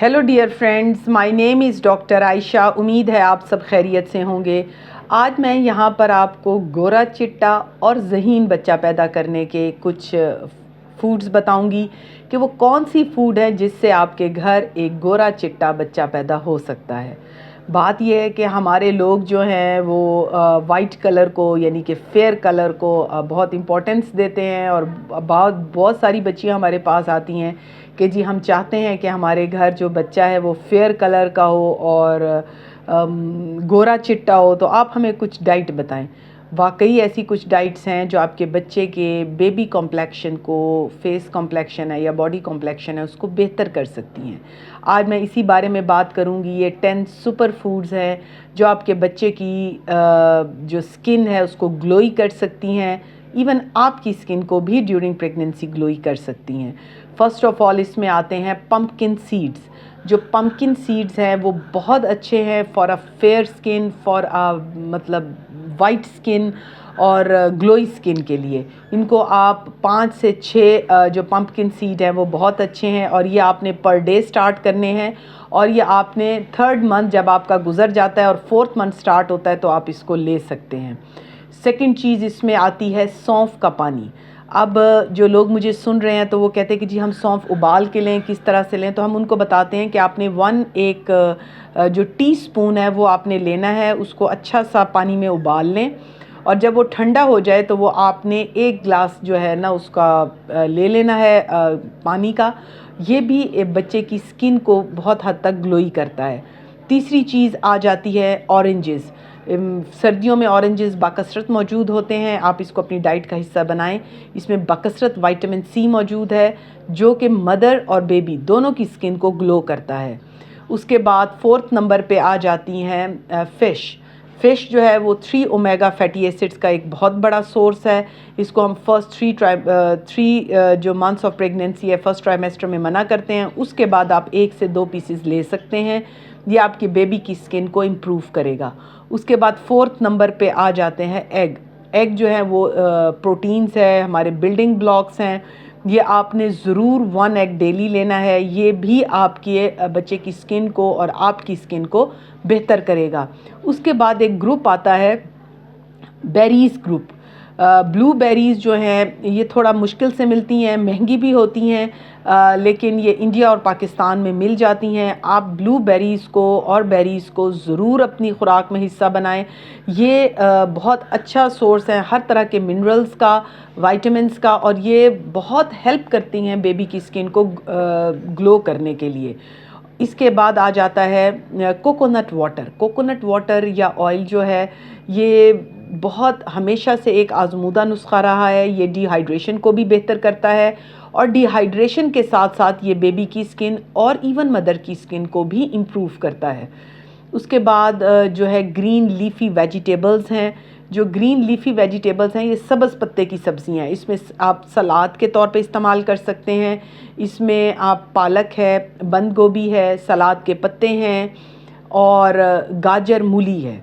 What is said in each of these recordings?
Hello dear friends, my name is doctor Ayesha. उम्मीद है आप सब खैरियत से होंगे। आज मैं यहाँ पर आपको गोरा चिट्टा और ज़हीन बच्चा पैदा करने के कुछ फूड्स बताऊंगी कि वो कौन सी फूड है जिससे आपके घर एक गोरा चिट्टा बच्चा पैदा हो सकता है। बात यह है कि हमारे लोग जो हैं वो वाइट कलर को यानी कि फेयर कलर को बहुत इम्पोर्टेंस देते हैं और बहुत सारी बच्चियां हमारे पास आती हैं कि जी हम चाहते हैं कि हमारे घर जो बच्चा है वो फेयर कलर का हो और गोरा चिट्टा हो, तो आप हमें कुछ डाइट बताएं। वाकई ऐसी कुछ डाइट्स हैं जो आपके बच्चे के बेबी कॉम्प्लेक्शन को, फेस कॉम्प्लेक्शन है या बॉडी कॉम्प्लेक्शन है, उसको बेहतर कर सकती हैं। आज मैं इसी बारे में बात करूंगी। ये 10 सुपर फूड्स हैं जो आपके बच्चे की जो स्किन है उसको ग्लोई कर सकती हैं। इवन आपकी स्किन को भी ड्यूरिंग प्रेगनेंसी ग्लोई कर सकती हैं। फर्स्ट ऑफ ऑल इसमें आते हैं पम्पकिन सीड्स। जो पम्पकिन सीड्स हैं वो बहुत अच्छे हैं for a fair skin, for a मतलब वाइट स्किन और ग्लोई स्किन के लिए। इनको आप 5 से 6 जो पम्पकिन सीड हैं वो बहुत अच्छे हैं और ये आपने पर डे स्टार्ट करने हैं और ये आपने 3rd मंथ जब आपका गुजर जाता है और 4th मंथ स्टार्ट होता है तो आप इसको ले सकते हैं। सेकंड चीज़ इसमें आती है सौंफ का पानी। अब जो लोग मुझे सुन रहे हैं तो वो कहते हैं कि जी हम सौंफ उबाल के लें, किस तरह से लें, तो हम उनको बताते हैं कि आपने एक जो टीस्पून है वो आपने लेना है, उसको अच्छा सा पानी में उबाल लें और जब वो ठंडा हो जाए तो वो आपने 1 गिलास जो है ना उसका ले लेना है पानी का। ये भी बच्चे की स्किन को बहुत हद तक ग्लोई करता है। तीसरी चीज़ आ जाती है ऑरेंजेस। सर्दियों में ऑरेंजेस बाकसरत मौजूद होते हैं, आप इसको अपनी डाइट का हिस्सा बनाएं। इसमें बाकसरत विटामिन सी मौजूद है जो कि मदर और बेबी दोनों की स्किन को ग्लो करता है। उसके बाद 4th नंबर पे आ जाती हैं फ़िश जो है वो 3 ओमेगा फैटी एसिड्स का एक बहुत बड़ा सोर्स है। इसको हम फर्स्ट 3 जो मंथ्स ऑफ प्रेगनेंसी है फर्स्ट ट्राइमेस्टर में मना करते हैं। उसके बाद आप 1 से 2 पीसेस ले सकते हैं। ये आपकी बेबी की स्किन को इम्प्रूव करेगा। उसके बाद 4th नंबर पे आ जाते हैं एग जो है वो प्रोटीन्स है, हमारे बिल्डिंग ब्लॉक्स हैं। ये आपने ज़रूर 1 एग डेली लेना है। ये भी आपके बच्चे की स्किन को और आपकी स्किन को बेहतर करेगा। उसके बाद एक ग्रुप आता है बेरीज़ ग्रुप। ब्लू बेरीज़ जो हैं ये थोड़ा मुश्किल से मिलती हैं, महंगी भी होती हैं, लेकिन ये इंडिया और पाकिस्तान में मिल जाती हैं। आप ब्लू बेरीज़ को और बेरीज़ को ज़रूर अपनी खुराक में हिस्सा बनाएं। ये बहुत अच्छा सोर्स है हर तरह के मिनरल्स का, विटामिन्स का, और ये बहुत हेल्प करती हैं बेबी की स्किन को ग्लो करने के लिए। इसके बाद आ जाता है कोकोनट वाटर या ऑयल जो है ये बहुत हमेशा से एक आजमूदा नुस्खा रहा है। ये डिहाइड्रेशन को भी बेहतर करता है और डिहाइड्रेशन के साथ साथ ये बेबी की स्किन और इवन मदर की स्किन को भी इम्प्रूव करता है। उसके बाद जो है ग्रीन लीफी वेजिटेबल्स हैं। जो ग्रीन लीफी वेजिटेबल्स हैं ये सब्ज़ पत्ते की सब्ज़ियाँ हैं। इसमें आप सलाद के तौर पे इस्तेमाल कर सकते हैं। इसमें आप पालक है, बंद गोभी है, सलाद के पत्ते हैं और गाजर मूली है।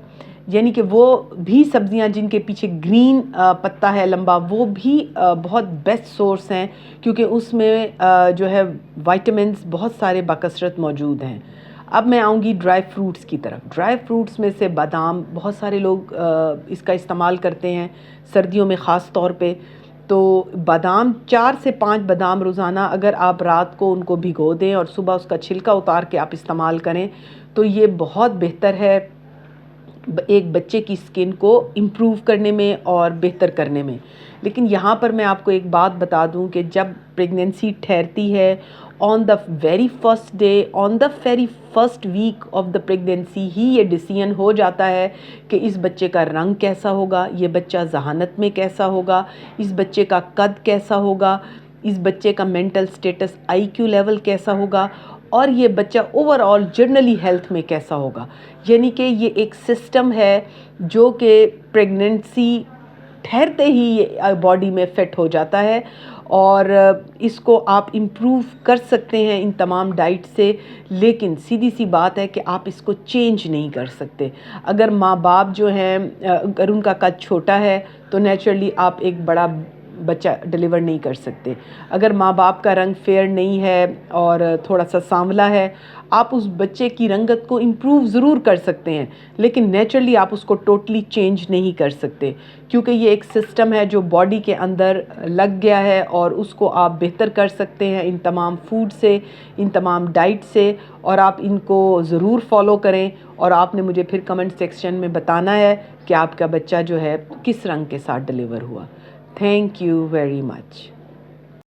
यानी कि वो भी सब्ज़ियाँ जिनके पीछे ग्रीन पत्ता है लंबा, वो भी बहुत बेस्ट सोर्स हैं क्योंकि उसमें जो है विटामिन्स बहुत सारे बाकसरत मौजूद हैं। अब मैं आऊँगी ड्राई फ्रूट्स की तरफ। ड्राई फ्रूट्स में से बादाम, बहुत सारे लोग इसका इस्तेमाल करते हैं सर्दियों में ख़ास तौर पे। तो बादाम 4 से 5 बादाम रोज़ाना अगर आप रात को उनको भिगो दें और सुबह उसका छिलका उतार के आप इस्तेमाल करें तो ये बहुत बेहतर है एक बच्चे की स्किन को इम्प्रूव करने में और बेहतर करने में। लेकिन यहाँ पर मैं आपको एक बात बता दूँ कि जब प्रेगनेंसी ठहरती है on the very first day, on the very first week of the pregnancy ही ये डिसीजन हो जाता है कि इस बच्चे का रंग कैसा होगा, ये बच्चा ज़हानत में कैसा होगा, इस बच्चे का कद कैसा होगा, इस बच्चे का मेंटल स्टेटस IQ लेवल कैसा होगा और ये बच्चा ओवरऑल जनरली हेल्थ में कैसा होगा। यानी कि ये एक सिस्टम है जो कि प्रेगनेंसी ठहरते ही ये बॉडी में फिट हो जाता है और इसको आप इम्प्रूव कर सकते हैं इन तमाम डाइट से। लेकिन सीधी सी बात है कि आप इसको चेंज नहीं कर सकते। अगर माँ बाप जो हैं अगर उनका कद छोटा है तो नेचुरली आप एक बड़ा بچہ ڈیلیور نہیں کر سکتے. اگر ماں باپ کا رنگ فیئر نہیں ہے اور تھوڑا سا سانولا ہے، آپ اس بچے کی رنگت کو امپروو ضرور کر سکتے ہیں، لیکن نیچرلی آپ اس کو ٹوٹلی چینج نہیں کر سکتے، کیونکہ یہ ایک سسٹم ہے جو باڈی کے اندر لگ گیا ہے، اور اس کو آپ بہتر کر سکتے ہیں ان تمام فوڈ سے، ان تمام ڈائٹ سے، اور آپ ان کو ضرور فالو کریں. اور آپ نے مجھے پھر کمنٹ سیکشن میں بتانا ہے کہ آپ کا بچہ جو ہے کس رنگ کے ساتھ ڈیلیور ہوا. Thank you very much.